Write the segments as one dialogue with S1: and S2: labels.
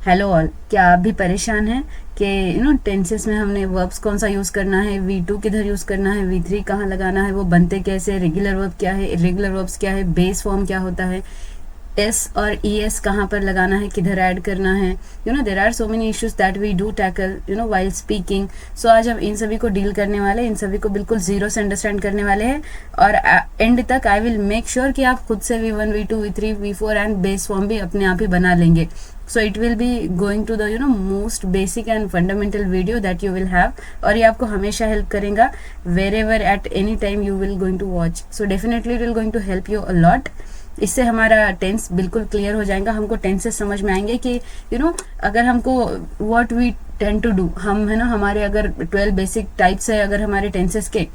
S1: Hello all, क्या आप भी परेशान हैं कि टेंसेस में हमने वर्ब्स कौन सा यूज़ करना है, V2 किधर यूज़ करना है, V3 कहाँ लगाना है, वो बनते कैसे, रेगुलर वर्ब क्या है, इरेगुलर वर्ब्स क्या है, बेस फॉर्म क्या होता है, एस और ES कहाँ पर लगाना है, किधर ऐड करना है। There are so many issues that we do tackle while speaking. So आज हम इन सभी को डील करने वाले, इन सभी को बिल्कुल जीरो से अंडरस्टैंड करने वाले हैं और एंड तक आई विल मेक श्योर कि आप खुद से V1 V2 V3 V4 and base form भी अपने आप ही बना लेंगे. So it will be going to the most basic and fundamental video that you will have, और ये आपको हमेशा हेल्प करेगा wherever at any time you will going to watch. So definitely it will going to help you a lot. इससे हमारा tense बिल्कुल clear हो जाएगा, हमको टेंसेस समझ में आएंगे कि अगर हमको what we tend to do, हम है ना, हमारे अगर 12 बेसिक टाइप्स है अगर हमारे टेंसेस के,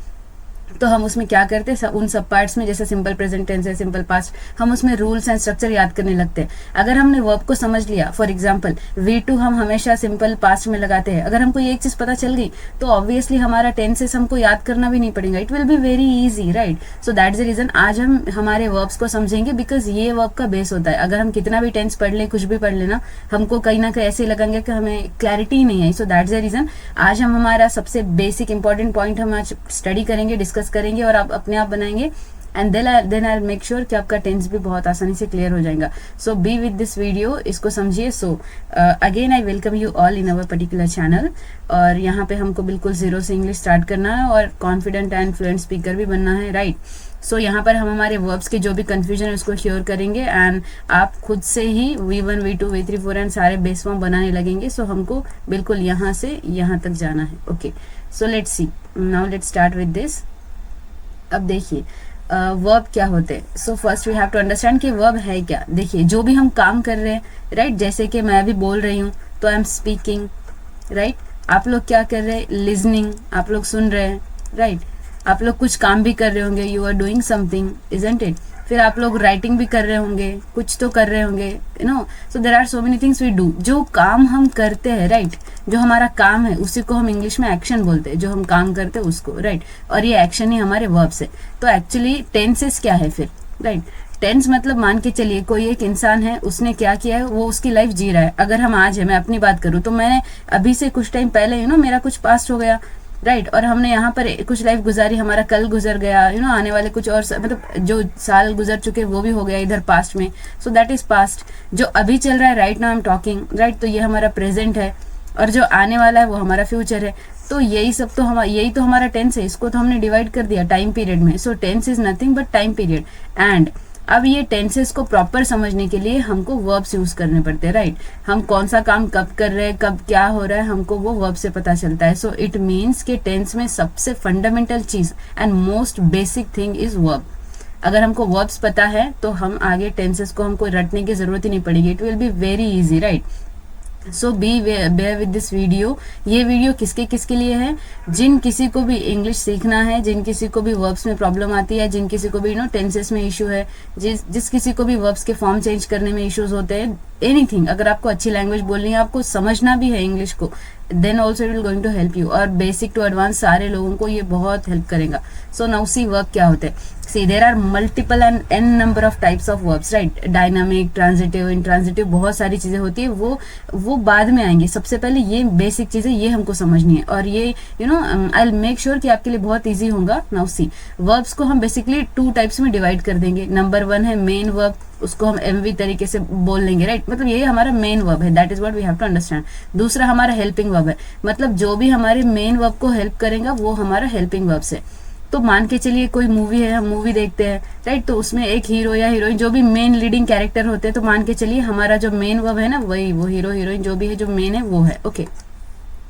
S1: तो हम उसमें क्या करते हैं, उन सब पार्ट्स में जैसे सिंपल प्रेजेंट टेंस है, सिंपल पास्ट, हम उसमें रूल्स एंड स्ट्रक्चर याद करने लगते हैं. अगर हमने वर्ब को समझ लिया, फॉर एग्जांपल V2 हम हमेशा सिंपल पास्ट में लगाते हैं, अगर हमको ये एक चीज पता चल गई तो ऑब्वियसली हमारा टेंसेस हमको याद करना भी नहीं पड़ेगा, it will be very easy, right. So that is the reason आज हम हमारे वर्ब्स को समझेंगे, बिकॉज ये वर्ब का बेस होता है. अगर हम कितना भी टेंस पढ़ ले, कुछ भी पढ़ लेना, हमको कहीं ना कहीं ऐसे लगेंगे कि हमें क्लैरिटी नहीं है. So that is the reason आज हम हमारा सबसे बेसिक इंपॉर्टेंट पॉइंट हम आज स्टडी करेंगे, डिस्कस करेंगे और आप अपने आप बनाएंगे. And then I make sure कि आपका टेंस भी बहुत आसानी से क्लियर हो जाएगा. सो बी विद दिस वीडियो, इसको समझिए. So again I welcome you all in our particular channel. और यहाँ पे हमको बिल्कुल जीरो से इंग्लिश स्टार्ट करना है और कॉन्फिडेंट एंड फ्लुएंट स्पीकर भी बनना है, राइट. सो यहाँ पर हम हमारे वर्ब्स के जो भी कंफ्यूजन है उसको क्योर करेंगे एंड आप खुद से ही V1 V2 V3 4 एंड सारे बेस फॉर्म बनाने लगेंगे. सो हमको बिल्कुल यहाँ से यहाँ तक जाना है. Okay, so let's see now, let's start with this. अब देखिए वर्ब क्या होते हैं. So first we have to understand कि वर्ब है क्या. देखिए जो भी हम काम कर रहे हैं, राइट, जैसे कि मैं अभी बोल रही हूँ तो आई एम स्पीकिंग, राइट. आप लोग क्या कर रहे हैं, लिजनिंग, आप लोग सुन रहे हैं, राइट. आप लोग कुछ काम भी कर रहे होंगे, you are doing something, isn't it. फिर आप लोग राइटिंग भी कर रहे होंगे, कुछ तो कर रहे होंगे, so there are so many things we do. जो काम हम करते हैं, राइट, जो हमारा काम है उसी को हम इंग्लिश में एक्शन बोलते हैं, जो हम काम करते हैं उसको, राइट. और ये एक्शन ही हमारे वर्ब्स है. तो एक्चुअली टेंसेस क्या है फिर, राइट. टेंस मतलब मान के चलिए कोई एक इंसान है, उसने क्या किया है, वो उसकी लाइफ जी रहा है. अगर हम आज है, मैं अपनी बात करूँ तो मैंने अभी से कुछ टाइम पहले मेरा कुछ पास्ट हो गया, राइट. और हमने यहाँ पर कुछ लाइफ गुजारी, हमारा कल गुजर गया, आने वाले कुछ और मतलब जो साल गुजर चुके वो भी हो गया इधर पास्ट में. सो दैट इज पास्ट. जो अभी चल रहा है, right now I am talking, right, तो ये हमारा प्रेजेंट है. और जो आने वाला है वो हमारा फ्यूचर है. तो यही सब तो यही तो हमारा टेंस है. इसको तो हमने डिवाइड कर दिया टाइम पीरियड में. So tense is nothing but time period. And अब ये टेंसेस को प्रॉपर समझने के लिए हमको वर्ब्स यूज करने पड़ते हैं, राइट. हम कौन सा काम कब कर रहे हैं, कब क्या हो रहा है, हमको वो वर्ब से पता चलता है. सो इट मीन्स कि टेंस में सबसे फंडामेंटल चीज and most basic thing is verb. अगर हमको वर्ब्स पता है तो हम आगे टेंसेस को हमको रटने की जरूरत ही नहीं पड़ेगी. It will be very easy, right. So bear बेयर विद दिस वीडियो. ये वीडियो किसके किसके लिए है, जिन किसी को भी इंग्लिश सीखना है, जिन किसी को भी वर्ब्स में प्रॉब्लम आती है, जिन किसी को भी टेंसेस में इशू है, जिस किसी को भी वर्ब्स के फॉर्म चेंज करने में इश्यूज होते हैं, एनीथिंग. अगर आपको अच्छी लैंग्वेज बोलनी है, आपको समझना भी है इंग्लिश को, then also it will going to help you. और बेसिक टू एडवांस सारे लोगों को ये बहुत हेल्प करेगा. सो नाउ सी वर्ब क्या होते हैं. See there are multiple and an number of types of verbs, right. Dynamic, transitive, intransitive, बहुत सारी चीजें होती है. वो बाद में आएंगी. सबसे पहले ये बेसिक चीजें ये हमको समझनी है और ये आई विल मेक श्योर कि आपके लिए बहुत ईजी होगा. नाउ सी वर्ब्स को हम बेसिकली 2 टाइप्स में डिवाइड कर देंगे. नंबर 1 है मेन वर्ब, उसको हम एमवी तरीके से बोल लेंगे, राइट. मतलब ये हमारा मेन वर्ब है, that is what we have to understand. दूसरा हमारा हेल्पिंग वर्ब है, मतलब जो भी हमारे मेन वर्ब को हेल्प करेगा वो हमारा हेल्पिंग वर्ब है. तो मान के चलिए कोई मूवी है, हम मूवी देखते हैं, राइट. तो उसमें एक हीरो या हीरोइन जो भी मेन लीडिंग कैरेक्टर होते हैं, तो मान के चलिए हमारा जो मेन वर्ब है ना, वही वो हीरो हीरोइन जो भी है, जो मेन है वो है. ओके,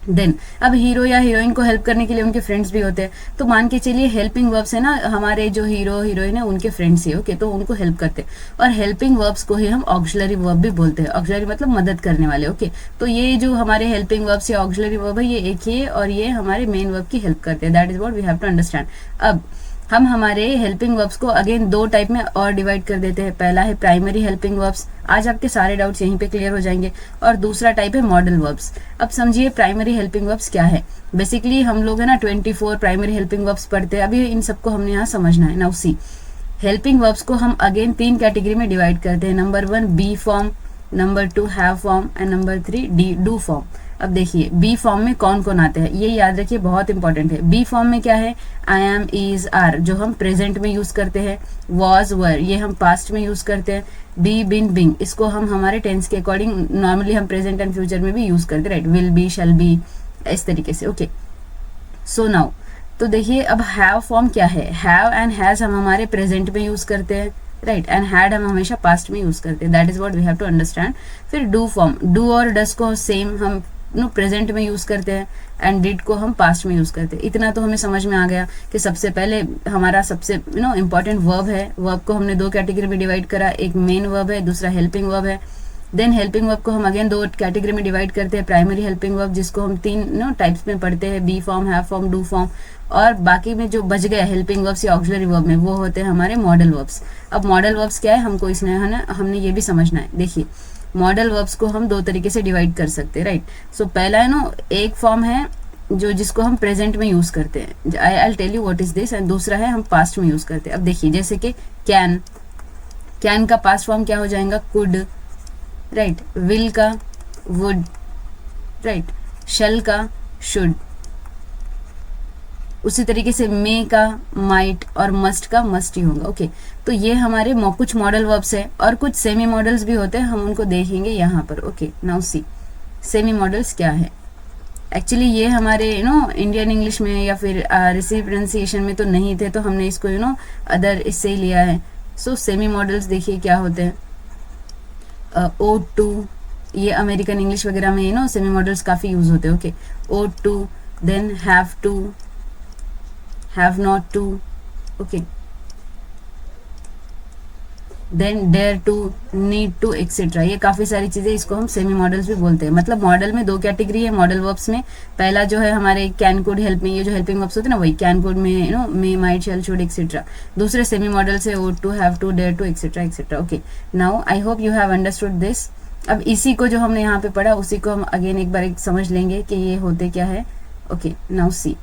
S1: देन अब हीरो या हीरोइन को हेल्प करने के लिए उनके फ्रेंड्स भी होते हैं. तो मान के चलिए हेल्पिंग वर्ब्स है ना, हमारे जो हीरो हीरोइन है उनके फ्रेंड्स ही, ओके, तो उनको हेल्प करते हैं. और हेल्पिंग वर्ब्स को ही हम ऑक्सिलरी वर्ब भी बोलते हैं. ऑक्सिलरी मतलब मदद करने वाले, ओके. तो ये जो हमारे हेल्पिंग वर्ब्स या ऑक्सिलरी वर्ब है, ये एक ही है और ये हमारे मेन वर्ब की हेल्प करते हैं. That is what we have to understand. अब हम हमारे हेल्पिंग वर्ब्स को अगेन 2 टाइप में और डिवाइड कर देते हैं. पहला है प्राइमरी हेल्पिंग वर्ब्स. आज आपके सारे डाउट्स यहीं पे क्लियर हो जाएंगे. और दूसरा टाइप है मॉडल वर्ब्स. अब समझिए प्राइमरी हेल्पिंग वर्ब्स क्या है. बेसिकली हम लोग है ना 24 प्राइमरी हेल्पिंग वर्ब्स पढ़ते हैं. अभी इन सबको हमने यहाँ समझना है. नाउ सी हेल्पिंग वर्ब्स को हम अगेन 3 कैटेगरी में डिवाइड करते हैं. Number 1 be form, number 2 have form and number 3 the do form. अब देखिए बी फॉर्म में कौन कौन आते हैं, ये याद रखिए, बहुत इंपॉर्टेंट है। बी फॉर्म में क्या है, आई एम, इज, आर, जो हम प्रेजेंट में यूज करते हैं। वॉज, वर, ये हम पास्ट में यूज करते हैं। बी, बिन, बिंग, इसको हम हमारे टेंस के अकॉर्डिंग नॉर्मली हम प्रेजेंट एंड फ्यूचर में भी यूज करते हैं, right. Will be, shall be, इस तरीके से, ओके। सो नाउ तो देखिए अब हैव फॉर्म क्या है, हैव एंड हैज हम हमारे प्रेजेंट में यूज करते हैं, राइट, एंड हैड हम हमेशा पास्ट में यूज करते हैं, that is what we have to understand. फिर डू फॉर्म, डू और डस को सेम हम प्रेजेंट में यूज करते हैं एंड डिड को हम पास्ट में यूज करते हैं। इतना तो हमें समझ में आ गया कि सबसे पहले हमारा सबसे इंपॉर्टेंट वर्ब है। वर्ब को हमने दो कैटेगरी में डिवाइड करा, एक मेन वर्ब है, दूसरा हेल्पिंग वर्ब है। देन हेल्पिंग वर्ब को हम अगेन दो कैटेगरी में डिवाइड करते हैं, प्राइमरी हेल्पिंग वर्ब जिसको हम तीन टाइप्स में पढ़ते हैं, be form, have form, do form, और बाकी में जो बच गया हेल्पिंग वर्ब्स या ऑक्सिलरी वर्ब में वो होते हैं हमारे मॉडल वर्ब्स। अब मॉडल वर्ब्स क्या है हमको इसमें है ना, हमने ये भी समझना है। देखिए मॉडल वर्ब्स को हम दो तरीके से डिवाइड कर सकते हैं, राइट। सो पहला है ना, एक फॉर्म है जो जिसको हम प्रेजेंट में यूज करते हैं, I tell you what is this, and दूसरा है हम पास्ट में यूज करते हैं। अब देखिए जैसे कि कैन, कैन का पास्ट फॉर्म क्या हो जाएगा, कुड, राइट। विल का वुड, राइट। शल का शुड। उसी तरीके से मे का माइट और मस्ट का मस्ट ही होगा, ओके। तो ये हमारे कुछ मॉडल वर्ब्स है और कुछ सेमी मॉडल्स भी होते हैं, हम उनको देखेंगे यहाँ पर, okay. Now see semi models क्या है। एक्चुअली ये हमारे इंडियन इंग्लिश में या फिर रिसीव प्रोनाउंसिएशन में तो नहीं थे, तो हमने इसको अदर इससे ही लिया है। सो सेमी मॉडल्स देखिए क्या होते हैं, ओ टू, ये अमेरिकन इंग्लिश वगैरह में सेमी मॉडल्स काफी यूज होते हैं, okay. Ought to, then have to, have not to, okay, then dare to, need to, etc. ये काफी सारी चीजें, इसको हम सेमी मॉडल्स भी बोलते हैं। मतलब मॉडल में दो कैटेगरी है मॉडल वर्ब्स में। पहला जो है हमारे कैन, कुड, हेल्प में, ये जो हेल्पिंग वर्ब्स होते हैं ना, वही कैन, कुड में may, might, shall, should, etcetera. दूसरे सेमी मॉडल्स है would to, have to, dare to, etcetera etcetera, okay. Now I hope you have understood this. अब इसी को जो हमने यहाँ पे पढ़ा उसी को हम अगेन एक बार एक समझ लेंगे कि ये होते क्या है, ओके। नाउ सी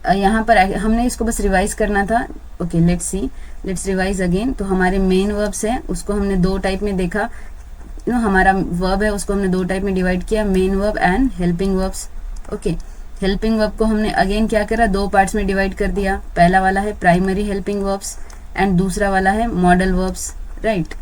S1: यहाँ पर हमने इसको बस रिवाइज करना था, okay. Let's see, let's revise again. तो हमारे मेन वर्ब्स है उसको हमने दो टाइप में देखा, हमारा वर्ब है उसको हमने दो टाइप में डिवाइड किया, main verb and helping verbs, okay. Helping verb को हमने अगेन क्या करा, दो पार्ट्स में डिवाइड कर दिया। पहला वाला है प्राइमरी हेल्पिंग वर्ब्स एंड दूसरा वाला है modal verbs, right.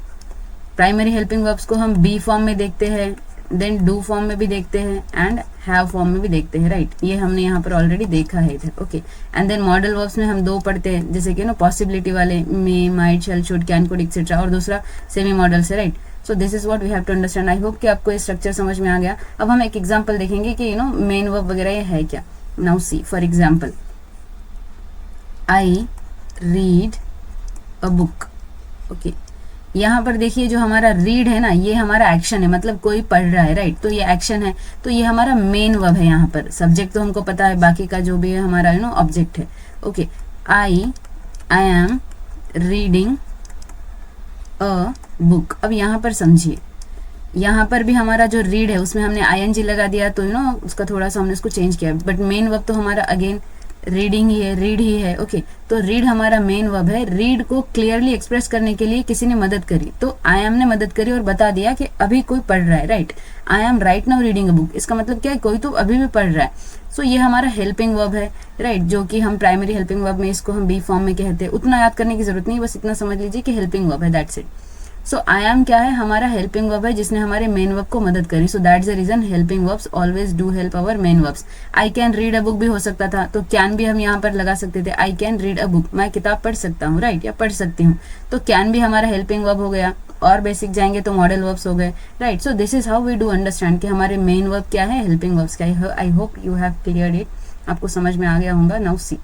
S1: Primary helping verbs को हम बी फॉर्म में देखते हैं, देन डू फॉर्म में भी देखते हैं एंड हैव फॉर्म में भी देखते हैं, राइट। ये हमने यहाँ पर ऑलरेडी देखा है इधर, okay. And then modal verbs में हम दो पढ़ते हैं, जैसे कि पॉसिबिलिटी वाले, may, might, shall, should, can, could, etcetera, और दूसरा सेमी मॉडल से, right. So this is what we have to understand. I hope कि आपको ये स्ट्रक्चर समझ में आ गया। अब हम एक एग्जाम्पल देखेंगे कि मेन वर्ब वगैरह ये है क्या। Now see for example, I read a book, okay. यहाँ पर देखिए जो हमारा रीड है ना, ये हमारा एक्शन है, मतलब कोई पढ़ रहा है, राइट। तो ये एक्शन है, तो ये हमारा मेन वर्ब है। यहाँ पर सब्जेक्ट तो हमको पता है, बाकी का जो भी है हमारा ऑब्जेक्ट है, okay. I am reading a book. अब यहाँ पर समझिए, यहाँ पर भी हमारा जो रीड है उसमें हमने आईएनजी लगा दिया, तो उसका थोड़ा सा हमने उसको चेंज किया, बट मेन वर्ब तो हमारा अगेन रीडिंग ही है, रीड ही है, ओके। तो रीड हमारा मेन वर्ब है। रीड को क्लियरली एक्सप्रेस करने के लिए किसी ने मदद करी, तो आई एम ने मदद करी और बता दिया कि अभी कोई पढ़ रहा है, right. I M right now reading a book, इसका मतलब क्या है, कोई तो अभी भी पढ़ रहा है। सो ये हमारा हेल्पिंग वर्ब है, राइट, जो कि हम प्राइमरी हेल्पिंग वर्ब में इसको हम बी फॉर्म में कहते हैं। उतना याद करने की जरूरत नहीं, बस इतना समझ लीजिए कि हेल्पिंग वर्ब है, that's it. So I am क्या है, हमारा हेल्पिंग वर्ब है जिसने हमारे मेन वर्ब को मदद करी। So that's the reason helping verbs always do help our main verbs. I can read a book भी हो सकता था, तो कैन भी हम यहाँ पर लगा सकते थे, आई कैन रीड अ बुक, मैं किताब पढ़ सकता हूँ, राइट, या पढ़ सकती हूँ। तो कैन भी हमारा हेल्पिंग वर्ब हो गया, और बेसिक जाएंगे तो मॉडल वर्ब्स हो गए, right. So this is how we do understand कि हमारे मेन वर्ब क्या है, हेल्पिंग वर्ब्स क्या है। आई hope you have cleared it, आपको समझ में आ गया होगा। नाउ सी,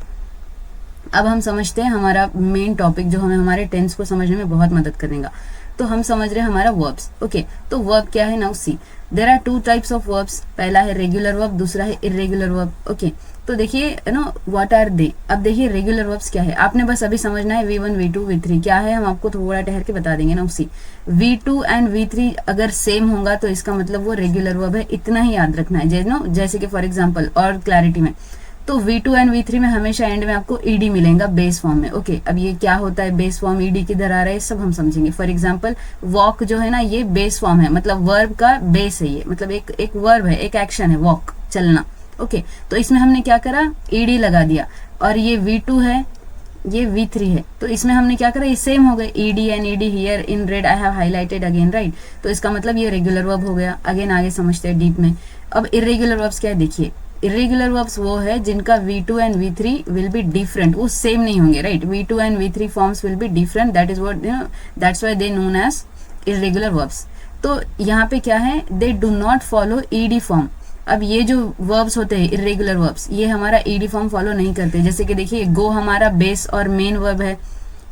S1: अब हम समझते हैं हमारा मेन टॉपिक जो हमें हमारे टेंस को समझने में बहुत मदद करेगा। तो हम समझ रहे हैं हमारा वर्ब्स, ओके। तो वर्ब क्या है, now see there are two types of verbs. पहला है रेगुलर वर्ब, दूसरा है इरेगुलर वर्ब, ओके। तो देखिए व्हाट आर दे। अब देखिए रेगुलर वर्ब्स क्या है, आपने बस अभी समझना है V1, V2, V3 क्या है, हम आपको थोड़ा ठहर के बता देंगे। Now see V2 and V3 अगर सेम होगा तो इसका मतलब वो रेगुलर वर्ब है, इतना ही याद रखना है। जैसे कि फॉर एग्जाम्पल और क्लैरिटी में, तो V2 एंड V3 में हमेशा एंड में आपको ed मिलेगा बेस फॉर्म में। ओके, अब ये क्या होता है बेस फॉर्म, ed किधर आ रहा है, सब हम समझेंगे। फॉर एग्जांपल वॉक जो है ना, ये बेस फॉर्म है, मतलब वर्ब का बेस है ये, मतलब एक वर्ब है, एक एक्शन है वॉक, चलना। ओके, तो इसमें हमने क्या करा, ed लगा दिया। और ये V2 है, ये V3 है, तो इसमें हमने क्या करा, ये सेम हो गए, ed and ed here in red I have highlighted again, right. तो इसका मतलब ये रेगुलर वर्ब हो गया। अगेन आगे समझते हैं डीप में। अब इरेगुलर वर्ब्स क्या है, देखिए इरेगुलर वर्ब्स वो है जिनका V2 and V3 will be different, वो सेम नहीं होंगे, right. V2 and V3 forms will be different, that is what that's why they known as irregular verbs. तो यहाँ पे क्या है, they do not follow ed form. अब ये जो वर्ब्स होते हैं इरेगुलर वर्ब्स, ये हमारा ed फॉर्म फॉलो नहीं करते। जैसे कि देखिए गो हमारा बेस और मेन वर्ब है,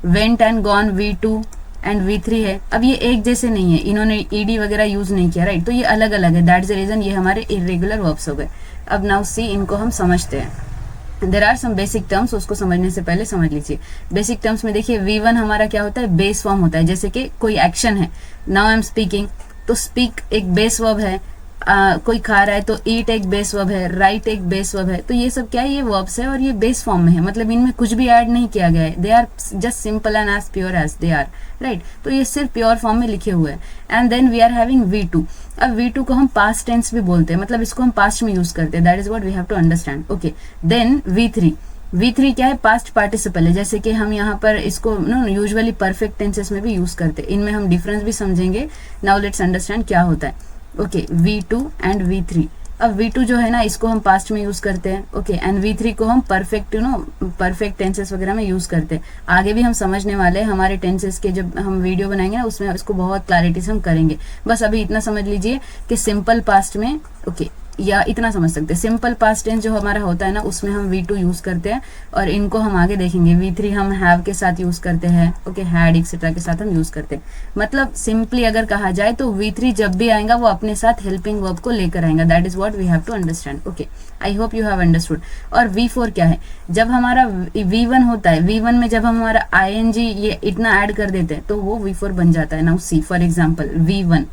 S1: went and gone V2 and V3 है। अब ये एक जैसे नहीं है, इन्होंने ed वगैरह यूज नहीं किया, राइट। तो ये अलग अलग है, दैट्स द रीजन ये हमारे इरेगुलर वर्ब्स हो गए। अब नाउ सी, इनको हम समझते हैं। There are some basic terms, उसको समझने से पहले समझ लीजिए। बेसिक टर्म्स में देखिए V1 हमारा क्या होता है, बेस फॉर्म होता है। जैसे कि कोई एक्शन है, नाउ आई एम स्पीकिंग, तो स्पीक एक बेस वर्ब है। कोई खा रहा है तो ईट एक बेस वर्ब है, राइट एक बेस वर्ब है। तो ये सब क्या है, ये वर्ब्स है और ये बेस फॉर्म में है, मतलब इनमें कुछ भी ऐड नहीं किया गया है। They are just simple and as pure as they are, right. तो ये सिर्फ प्योर फॉर्म में लिखे हुए हैं। And then we are having V2। अब V2 को हम पास्ट टेंस भी बोलते हैं, मतलब इसको हम पास्ट में यूज करते हैं, that is what we have to understand. Okay, then V3 क्या है, पास्ट पार्टिसिपल है। जैसे कि हम यहाँ पर इसको यूजुअली परफेक्ट टेंसेस में भी यूज करते हैं। इनमें हम डिफरेंस भी समझेंगे। नाउ लेट्स अंडरस्टैंड क्या होता है। Okay, V2 and V3। अब V2 जो है ना, इसको हम पास्ट में यूज करते हैं। ओके, एंड V3 को हम परफेक्ट टेंसेस वगैरह में यूज करते हैं। आगे भी हम समझने वाले हैं, हमारे टेंसेस के जब हम वीडियो बनाएंगे ना, उसमें इसको बहुत क्लैरिटी से हम करेंगे। बस अभी इतना समझ लीजिए कि सिंपल पास्ट में, ओके, या इतना समझ सकते हैं, सिंपल पास्ट टेंस जो हमारा होता है ना, उसमें हम V2 यूज करते हैं। और इनको हम आगे देखेंगे। V3 हम हैव के साथ यूज करते हैं, ओके, हैड एक्सेट्रा के साथ हम यूज करते हैं। मतलब सिंपली अगर कहा जाए तो V3 जब भी आएगा वो अपने साथ हेल्पिंग वर्ब को लेकर आएगा, that is what we have to understand. Okay, I hope you have understood. और V4 क्या है, जब हमारा V1 होता है, V1 में जब हम हमारा ing ये इतना ऐड कर देते हैं तो वो V4 बन जाता है। Now C, for example V1,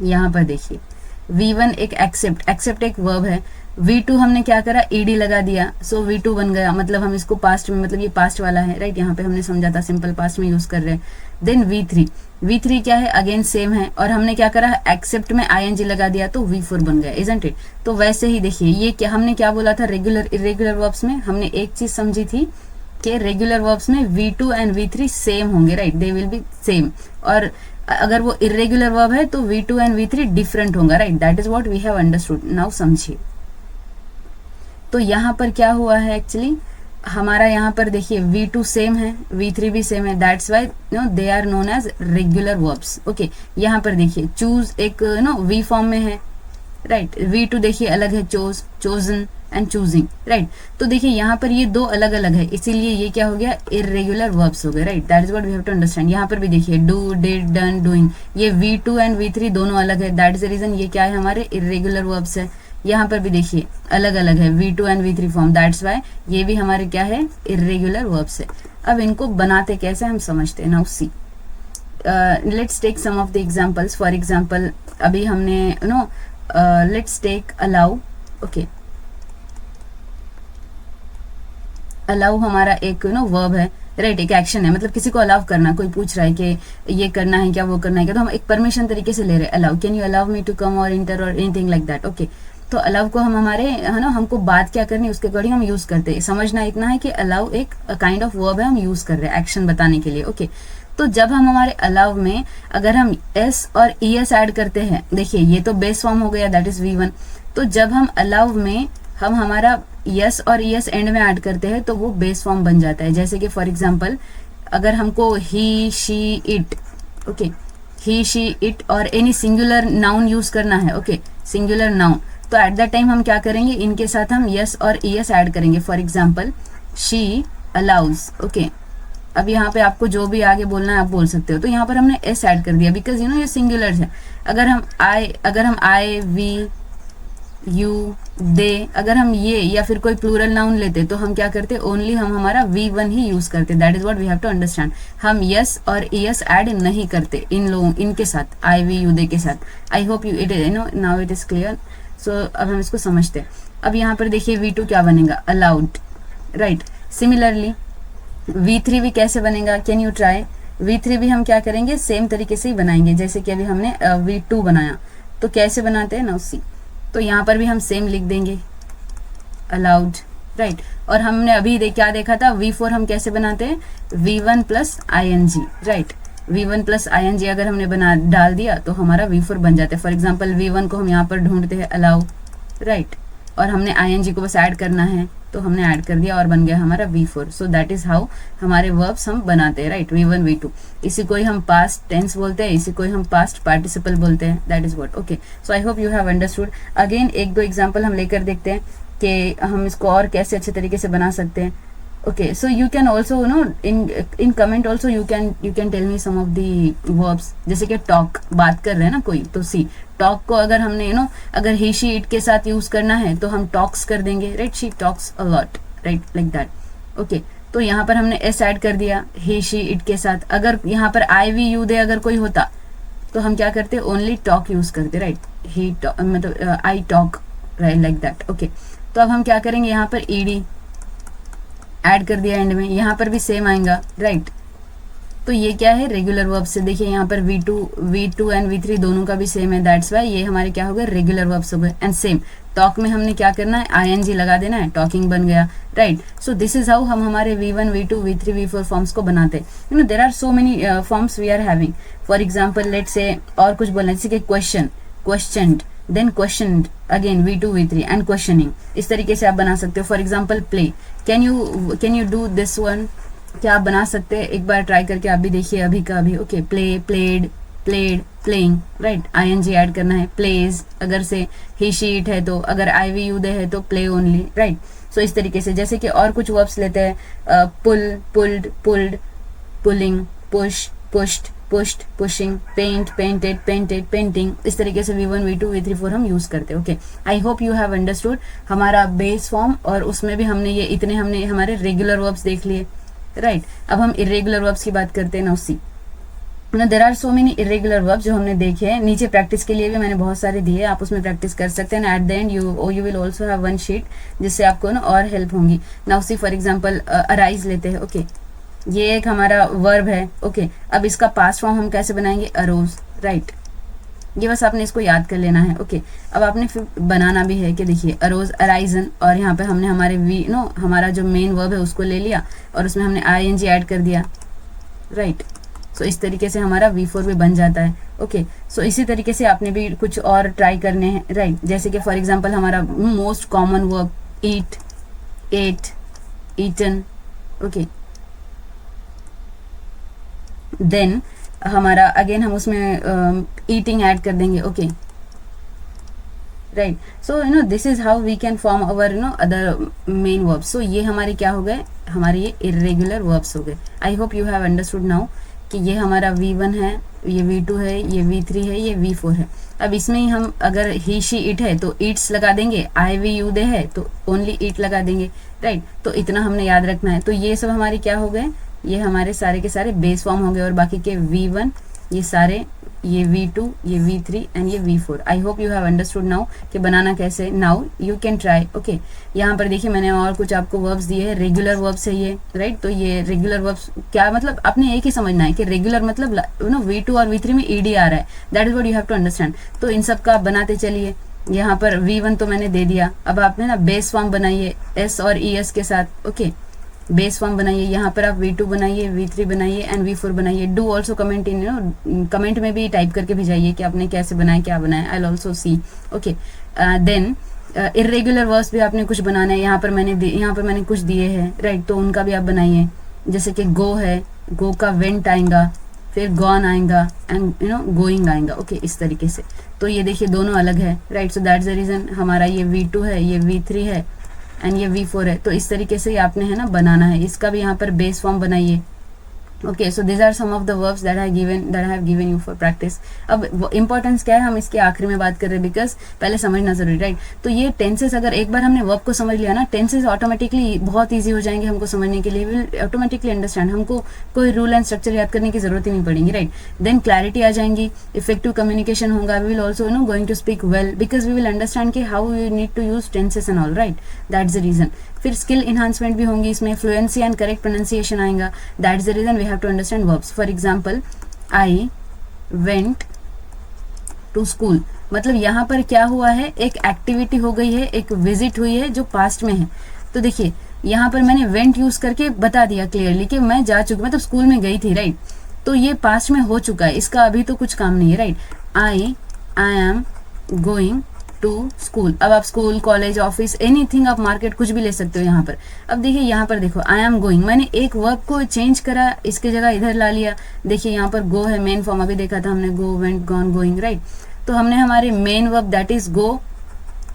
S1: यहाँ पर देखिए V1 एक एक्सेप्ट एक वर्ब है। V2 हमने क्या करा, ed लगा दिया, सो V2 बन गया। मतलब हम इसको पास्ट में, मतलब ये पास्ट वाला है, राइट। यहाँ पे हमने समझा था सिंपल पास्ट में यूज कर रहे हैं। देन V3 क्या है, अगेन सेम है, और हमने क्या करा, एक्सेप्ट में ing लगा दिया तो V4 बन गया, इजंट इट। तो वैसे ही देखिए, ये क्या हमने क्या बोला था, रेगुलर इरेगुलर वर्ब्स में हमने एक चीज समझी थी कि रेगुलर वर्ब्स में V2 एंड V3 सेम होंगे, right, they will be same. और अगर वो इरेगुलर वर्ब है तो V2 एंड V3 डिफरेंट होगा, right, that is what we have understood. Now समझिए, तो यहाँ पर क्या हुआ है, एक्चुअली हमारा यहाँ पर देखिए V2 सेम है, V3 भी सेम है, that's why they are known as regular verbs. Okay, यहाँ पर देखिए चूज एक V फॉर्म में है, राइट। V2 देखिए अलग है, चोजन एंड चूजिंग, राइट। तो देखिए यहाँ पर ये दो अलग अलग है, इसीलिए ये क्या हो गया, इरेगुलर वर्ब्स हो गए, right, that is what we have to understand. यहाँ पर भी देखिए डू, डिड, डन, डूइंग, ये V2 एंड V3 दोनों अलग है, दैट इज द रीजन ये क्या है, हमारे इरेगुलर वर्ब्स है। यहाँ पर भी देखिए अलग अलग है, V2 and V3 form, that's why ये भी हमारे क्या है, इरेगुलर वर्ब्स है। अब इनको बनाते कैसे हम समझते हैं। Now see, let's take some of the examples. For example अभी हमने let's take allow. Okay, allow हमारा एक वर्ब है, राइट, एक एक्शन है, मतलब किसी को अलाउ करना। कोई पूछ रहा है कि ये करना है क्या, वो करना है क्या, तो हम एक परमिशन तरीके से ले रहे हैं, allow, can you allow me to come और इंटर और एनीथिंग लाइक दैट। ओके, तो अलाउ को हम हमारे है ना, हमको बात क्या करनी है उसके अकॉर्डिंग हम यूज करते हैं। समझना इतना है कि अलाउ एक काइंड ऑफ वर्ब है, हम यूज कर रहे हैं एक्शन बताने के लिए। ओके, तो जब हम हमारे अलाउ में अगर हम एस और es ऐड करते हैं, देखिए ये तो बेस फॉर्म हो गया, दैट इज V1। तो जब हम अलाउ में हम हमारा यस और es एंड में ऐड करते हैं तो वो बेस फॉर्म बन जाता है। जैसे कि फॉर एग्जांपल अगर हमको he, she, it, okay, he, she, it और एनी सिंगुलर नाउन यूज करना है, ओके, सिंगुलर नाउन, तो एट द टाइम हम क्या करेंगे, इनके साथ हम यस और es ऐड करेंगे। For example she allows, okay. अब यहाँ पे आपको जो भी आगे बोलना है आप बोल सकते हो। तो यहाँ पर हमने एस ऐड कर दिया बिकॉज ये सिंगुलर है। अगर हम आई, वी, यू, दे, अगर हम ये या फिर कोई प्लूरल नाउन लेते तो हम क्या करते, ओनली हम हमारा V1 ही यूज करते। That is what we have to understand. हम यस और एस ऐड नहीं करते इन लोगों, इनके साथ, आई वी यू दे के साथ। I hope you it you know now it is clear. So अब हम इसको समझते हैं। अब यहाँ पर देखिए V2 क्या बनेगा, अलाउड, राइट। सिमिलरली V3 भी कैसे बनेगा, कैन यू ट्राई। V3 भी हम क्या करेंगे, सेम तरीके से ही बनाएंगे जैसे कि अभी हमने V2 बनाया। तो कैसे बनाते हैं ना उसी, तो यहाँ पर भी हम सेम लिख देंगे, अलाउड, राइट। और हमने अभी क्या देखा था, V4 हम कैसे बनाते हैं, V1 plus ING, right. V1 plus ING अगर हमने डाल दिया तो हमारा V4 बन जाता है। फॉर एग्जाम्पल V1 को हम यहाँ पर ढूंढते हैं, अलाउ, राइट, और हमने ING को बस ऐड करना है तो हमने ऐड कर दिया और बन गया हमारा V4। So that is how हमारे वर्ब्स हम बनाते हैं, राइट। V1 V2, इसी को ही हम पास्ट टेंस बोलते हैं, इसी को ही हम पास्ट पार्टिसिपल बोलते हैं। That is what, okay. So I hope you have understood. Again एक दो एग्जांपल हम लेकर देखते हैं कि हम इसको और कैसे अच्छे तरीके से बना सकते हैं। Okay, so you can also know in comment also you can tell me some of the verbs. जैसे कि टॉक, बात कर रहे हैं ना कोई, तो सी टॉक को अगर हमने अगर ही शी इट के साथ यूज करना है तो हम टॉक्स कर देंगे, right. She talks a lot, right, like that. Okay, तो यहाँ पर हमने एस ऐड कर दिया ही शी इट के साथ। अगर यहाँ पर आई वी यू दे अगर कोई होता तो हम क्या करते, ओनली टॉक यूज करते, राइट। ही मतलब I talk, right, like that. Okay, तो अब हम क्या करेंगे, यहाँ पर ईडी ऐड कर दिया एंड में, यहाँ पर भी सेम आएगा, राइट। तो ये क्या है, रेगुलर वर्ब से। देखिए यहाँ पर V2 एंड V3 दोनों का भी सेम है, दैट्स वाई ये हमारे क्या हो गए, रेगुलर वर्ब्स हो गए। एंड सेम टॉक में हमने क्या करना है, ING लगा देना है, टॉकिंग बन गया, right. So this is how हम हमारे V1 V2 V3 V4 forms को बनाते हैं। There are so many forms we are having. For example let say और कुछ बोलना, जैसे कि question, questioned, then questioned, again V2 V3 and questioning, इस तरीके से आप बना सकते हो। For example play, can you do this one, क्या आप बना सकते हैं, एक बार ट्राई करके आप भी देखिए अभी का अभी। Okay, play, played, played, playing, right, ING add करना है। प्लेज अगर से ही शी इट है तो, अगर आई वी यू दे है तो प्ले ओनली, राइट। सो इस तरीके से, जैसे कि और कुछ वर्ब्स लेते हैं, pull, pulled, pulled, pulling, push, pushed, pushed, pushing, paint, painted, painted, painting, इस तरीके से V1 V2 V3 4 हम यूज करते हैं। Okay, I hope you have understood हमारा बेस फॉर्म, और उसमें भी हमने ये इतने हमने हमारे रेगुलर वर्ब्स देख लिए, राइट। अब हम इरेगुलर वर्ब्स की बात करते हैं ना उसी। There are so many irregular verbs जो हमने देखे हैं। नीचे प्रैक्टिस के लिए भी मैंने बहुत सारे दिए, आप उसमें प्रैक्टिस कर सकते हैं। At the end you will also have one sheet जिससे आपको ना और हेल्प होंगी। ना उसी फॉर एग्जाम्पल अराइज लेते हैं। ओके, ये एक हमारा वर्ब है। ओके, अब इसका पास्ट फॉर्म हम कैसे बनाएंगे, अरोज, राइट। ये बस आपने इसको याद कर लेना है। ओके, अब आपने फिर बनाना भी है कि देखिए अरोज, अराइजन, और यहाँ पे हमने हमारे हमारा जो मेन वर्ब है उसको ले लिया और उसमें हमने ING ऐड कर दिया, राइट। सो इस तरीके से हमारा V4 भी बन जाता है। ओके, सो इसी तरीके से आपने भी कुछ और ट्राई करने हैं, राइट। जैसे कि फॉर एग्जाम्पल हमारा most common verb eat, ate, eaten. Okay, then हमारा अगेन हम उसमें ईटिंग ऐड कर देंगे। Okay, right. So this is how we can form our other main verbs. सो ये हमारे क्या हो गए, हमारे ये इरेगुलर वर्ब्स हो गए। आई hope you have understood now कि ये हमारा V1 है, ये V2 है, ये V3 है, ये V4 है। अब इसमें ही हम अगर ही शी इट है तो ईट्स लगा देंगे, आई वी यू दे है तो ओनली ईट लगा देंगे, राइट। तो इतना हमने याद रखना है। तो ये सब हमारे क्या हो गए, ये हमारे सारे के सारे बेस फॉर्म होंगे, और बाकी के V1 ये सारे, ये V2, ये V3 एंड ये V4। I hope you have understood now कि बनाना कैसे। Now you can try. Okay, यहाँ पर देखिए मैंने और कुछ आपको वर्ब्स दिए हैं, रेगुलर वर्ब्स है ये, राइट। तो ये रेगुलर वर्ब्स क्या मतलब, आपने एक ही समझना है कि रेगुलर मतलब V2 और V3 में ED आ रहा है, that is what you have to understand. तो इन सब का आप बनाते चलिए। यहाँ पर V1 तो मैंने दे दिया, अब आपने ना बेस फॉर्म बनाइए S और ES के साथ। ओके, बेस फॉर्म बनाइए, यहाँ पर आप V2 बनाइए, V3 बनाइए एंड V4 बनाइए। Do also comment in comment में भी टाइप करके भेजाइए कि आपने कैसे बनाया, क्या बनाया। I will also see. Okay, then irregular verbs भी आपने कुछ बनाना है। यहाँ पर मैंने कुछ दिए हैं, राइट। तो उनका भी आप बनाइए। जैसे कि गो है, गो का वेंट आएगा, फिर गॉन आएगा एंड गोइंग आएगा। ओके, इस तरीके से। तो ये देखिए दोनों अलग है, right. So that's the reason हमारा ये V2 है, ये V3 है एंड ये V4 है। तो इस तरीके से आपने है ना बनाना है। इसका भी यहाँ पर बेस फॉर्म बनाइए। Okay, so this are some of the verbs that I have given you for practice. अब इंपॉर्टेंस क्या है, हम इसके आखिरी में बात कर रहे हैं, बिकॉज पहले समझना जरूरी, राइट। तो ये टेंसेस, अगर एक बार हमने वर्ब को समझ लिया ना, टेंसेस ऑटोमेटिकली बहुत ईजी हो जाएंगे हमको समझने के लिए, विल ऑटोमेटिकली अंडरस्टैंड, हमको कोई रूल एंड स्ट्रक्चर याद करने की जरूरत ही नहीं पड़ेगी, राइट। देन क्लैरिटी आ जाएंगी, इफेक्टिव कम्युनिकेशन होगा, we will also going to speak well, because we will understand कि how you need to use tenses and all, right. That's the reason. फिर स्किल इन्हांसमेंट भी होंगी इसमें, फ्लुएंसी एंड करेक्ट प्रोनाउंसिएशन आएगा, that's the reason we have to understand verbs. For example, I went to school, मतलब यहाँ पर क्या हुआ है, एक एक्टिविटी हो गई है, एक विजिट हुई है जो पास्ट में है। तो देखिए यहाँ पर मैंने वेंट यूज करके बता दिया क्लियरली कि मैं जा चुकी, मतलब स्कूल में गई थी, राइट। तो ये पास्ट में हो चुका है, इसका अभी तो कुछ काम नहीं है, right. I am going to school. अब आप स्कूल, कॉलेज, ऑफिस, एनीथिंग, आप मार्केट, कुछ भी ले सकते हो यहाँ पर। अब देखिए यहाँ पर देखो, आई एम गोइंग, मैंने एक वर्ब को चेंज करा, इसके जगह इधर ला लिया। देखिए यहाँ पर गो है, मेन फॉर्म अभी देखा था हमने, go, went, gone, going, right. तो हमने हमारे main verb that is go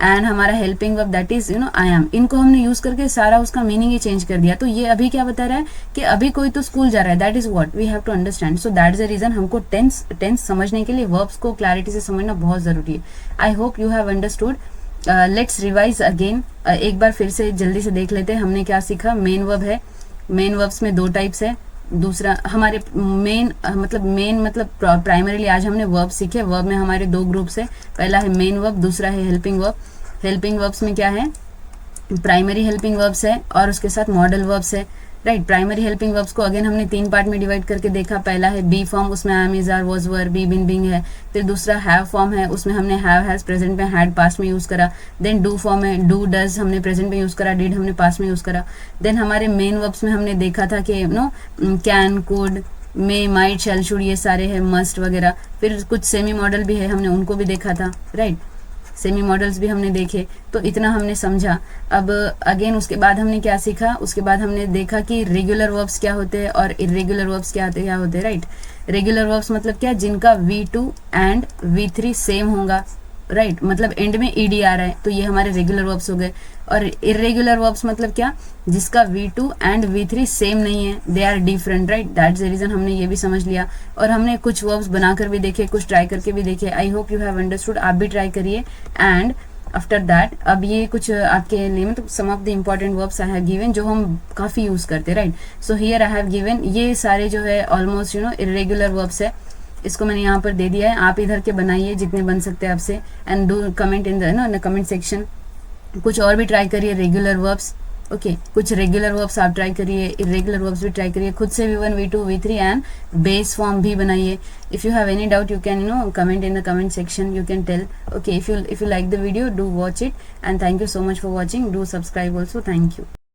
S1: and हमारा helping verb that is I am, इनको हमने यूज करके सारा उसका मीनिंग ही चेंज कर दिया। तो ये अभी क्या बता रहा है कि अभी कोई तो स्कूल जा रहा है, that is what we have to understand. So that is the reason हमको टेंस समझने के लिए वर्ब्स को क्लैरिटी से समझना बहुत जरूरी है। आई hope you have understood. Let's revise again, एक बार फिर से जल्दी से देख लेते हैं हमने क्या सीखा। मेन वर्ब है, मेन वर्ब्स में दो टाइप्स है। दूसरा हमारे मेन मतलब प्राइमरीली आज हमने वर्ब सीखे। वर्ब में हमारे दो ग्रुप्स है, पहला है मेन वर्ब, दूसरा है हेल्पिंग वर्ब। हेल्पिंग वर्ब्स में क्या है, प्राइमरी हेल्पिंग वर्ब्स है और उसके साथ मॉडल वर्ब्स है, राइट। प्राइमरी हेल्पिंग वर्ब्स को अगेन हमने तीन पार्ट में डिवाइड करके देखा। पहला है बी फॉर्म, उसमें am, is, are, was, were, be, been, being है। फिर दूसरा हैव फॉर्म है, उसमें हमने हैव, हैज प्रेजेंट में, हैड पास्ट में यूज करा। देन डू फॉर्म है, डू, डज हमने प्रेजेंट में यूज करा, डिड हमने पास्ट में यूज करा। देन हमारे मेन वर्ब्स में हमने देखा था कि can, could, may, might, shall, should, ये सारे हैं, मस्ट वगैरह। फिर कुछ सेमी मॉडल भी है, हमने उनको भी देखा था, राइट। सेमी मॉडल्स भी हमने देखे, तो इतना हमने समझा। अब अगेन उसके बाद हमने क्या सीखा, उसके बाद हमने देखा कि रेगुलर वर्ब्स क्या होते हैं और इरेगुलर वर्ब्स क्या होते हैं, राइट। रेगुलर वर्ब्स मतलब क्या, जिनका V2 एंड V3 सेम होगा, राइट। मतलब एंड में ed आ रहा है, तो ये हमारे रेगुलर वर्ब्स हो गए। और इरेगुलर वर्ब्स मतलब क्या, जिसका V2 एंड V3 सेम नहीं है, they are different, right. That's the reason हमने ये भी समझ लिया। और हमने कुछ वर्ब्स बनाकर भी देखे, कुछ ट्राई करके भी देखे। आई होप यू हैव अंडरस्टूड, आप भी ट्राई करिए। एंड आफ्टर दैट अब ये कुछ आपके लिए मतलब some of the important verbs I have given, जो हम काफी यूज करते हैं, right. So here I have given, ये सारे जो है ऑलमोस्ट इरेगुलर वर्ब्स है, इसको मैंने यहाँ पर दे दिया है। आप इधर के बनाइए जितने बन सकते हैं आपसे, and do comment in the comment section. कुछ और भी ट्राई करिए रेगुलर वर्ब्स, ओके। कुछ रेगुलर वर्ब्स आप ट्राई करिए, इरेगुलर वर्ब्स भी ट्राई करिए, खुद से V1, V2, V3 and base form भी बनाइए। If you have any doubt you can comment in the comment section, you can tell, okay. If you like the video, do watch it, and thank you so much for watching. Do subscribe also, thank you.